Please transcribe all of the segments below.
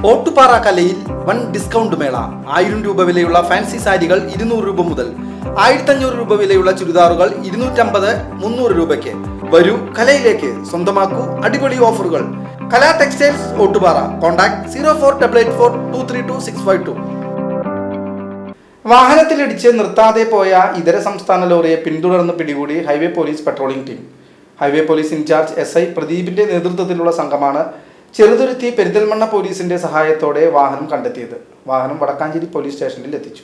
ഓട്ടുപാറ കലയിൽ വൻ ഡിസ്കൗണ്ട് മേള. 1000 രൂപ വിലയുള്ള ഫാൻസി സാരികൾ 200 രൂപ മുതൽ, 1500 രൂപ വിലയുള്ള ചുരിദാറുകൾ 250-300 രൂപയ്ക്ക്. വരൂ കലയിലേക്ക്, സ്വന്തമാക്കൂ അടിപൊളി ഓഫറുകൾ. കല ടെക്സ്റ്റൈൽസ് ഓട്ടുപാറ. കോൺടാക്ട് 048842326252. വാഹനത്തിലിടിച്ച് നിർത്താതെ പോയ ഇതര സംസ്ഥാന ലോറിയെ പിന്തുടർന്ന് പിടികൂടി highway police patrolling team. Highway police incharge SI പ്രദീപിന്റെ നേതൃത്വത്തിലുള്ള സംഘമാണ് ചെറുതുരുത്തി പെരിന്തൽമണ്ണ പോലീസിന്റെ സഹായത്തോടെ വാഹനം കണ്ടെത്തിയത്. വാഹനം വടക്കാഞ്ചേരി പോലീസ് സ്റ്റേഷനിൽ എത്തിച്ചു.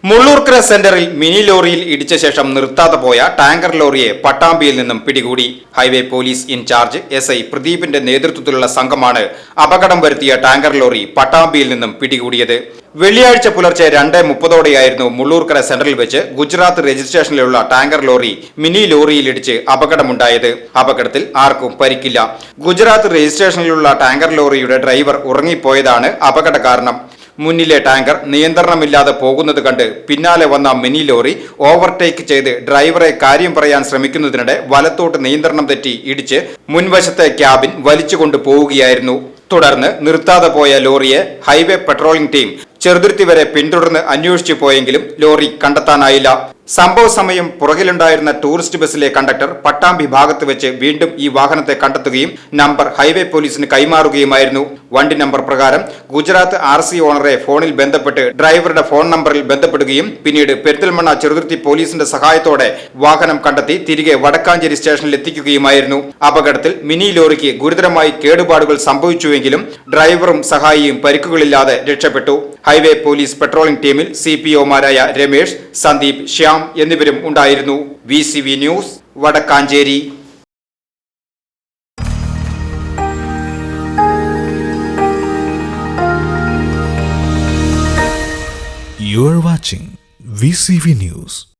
മുള്ളൂർക്കര സെന്ററിൽ മിനി ലോറിയിൽ ഇടിച്ച ശേഷം നിർത്താതെ പോയ ടാങ്കർ ലോറിയെ പട്ടാമ്പിയിൽ നിന്നും പിടികൂടി. ഹൈവേ പോലീസ് ഇൻചാർജ് SI പ്രദീപിന്റെ നേതൃത്വത്തിലുള്ള സംഘമാണ് അപകടം വരുത്തിയ ടാങ്കർ ലോറി പട്ടാമ്പിയിൽ നിന്നും പിടികൂടിയത്. വെള്ളിയാഴ്ച പുലർച്ചെ 2:30ഓടെയായിരുന്നു മുള്ളൂർക്കര സെന്ററിൽ വെച്ച് ഗുജറാത്ത് രജിസ്ട്രേഷനിലുള്ള ടാങ്കർ ലോറി മിനി ലോറിയിലിടിച്ച് അപകടമുണ്ടായത്. അപകടത്തിൽ ആർക്കും പരിക്കില്ല. ഗുജറാത്ത് രജിസ്ട്രേഷനിലുള്ള ടാങ്കർ ലോറിയുടെ ഡ്രൈവർ ഉറങ്ങിപ്പോയതാണ് അപകട കാരണം. മുന്നിലെ ടാങ്കർ നിയന്ത്രണമില്ലാതെ പോകുന്നത് കണ്ട് പിന്നാലെ വന്ന മിനി ലോറി ഓവർടേക്ക് ചെയ്ത് ഡ്രൈവറെ കാര്യം പറയാൻ ശ്രമിക്കുന്നതിനിടെ വലത്തോട്ട് നിയന്ത്രണം തെറ്റി ഇടിച്ച് മുൻവശത്തെ ക്യാബിൻ വലിച്ചുകൊണ്ട് പോവുകയായിരുന്നു. തുടർന്ന് നിർത്താതെ പോയ ലോറിയെ ഹൈവേ പെട്രോളിംഗ് ടീം ചെറുതുരുത്തി വരെ പിന്തുടർന്ന് അന്വേഷിച്ചു പോയെങ്കിലും ലോറി കണ്ടെത്താനായില്ല. സംഭവ സമയം പുറകിലുണ്ടായിരുന്ന ടൂറിസ്റ്റ് ബസ്സിലെ കണ്ടക്ടർ പട്ടാമ്പി ഭാഗത്ത് വെച്ച് വീണ്ടും ഈ വാഹനത്തെ കണ്ടെത്തുകയും നമ്പർ ഹൈവേ പോലീസിന് കൈമാറുകയുമായിരുന്നു. വണ്ടി നമ്പർ പ്രകാരം ഗുജറാത്ത് RC ഓണറെ ഫോണിൽ ബന്ധപ്പെട്ട് ഡ്രൈവറുടെ ഫോൺ നമ്പറിൽ ബന്ധപ്പെടുകയും പിന്നീട് പെരിന്തൽമണ്ണ ചെറുതുരുത്തി പോലീസിന്റെ സഹായത്തോടെ വാഹനം കണ്ടെത്തി തിരികെ വടക്കാഞ്ചേരി സ്റ്റേഷനിൽ എത്തിക്കുകയുമായിരുന്നു. അപകടത്തിൽ മിനി ലോറിക്ക് ഗുരുതരമായി കേടുപാടുകൾ സംഭവിച്ചുവെങ്കിലും ഡ്രൈവറും സഹായിയും പരിക്കുകളില്ലാതെ രക്ഷപ്പെട്ടു. ഹൈവേ പോലീസ് പെട്രോളിംഗ് ടീമിൽ CPOമാരായ രമേഷ്, സന്ദീപ്, ശ്യാം എന്നിവരും ഉണ്ടായിരുന്നു. VCV news, Vadakkanchery. You are watching VCV News.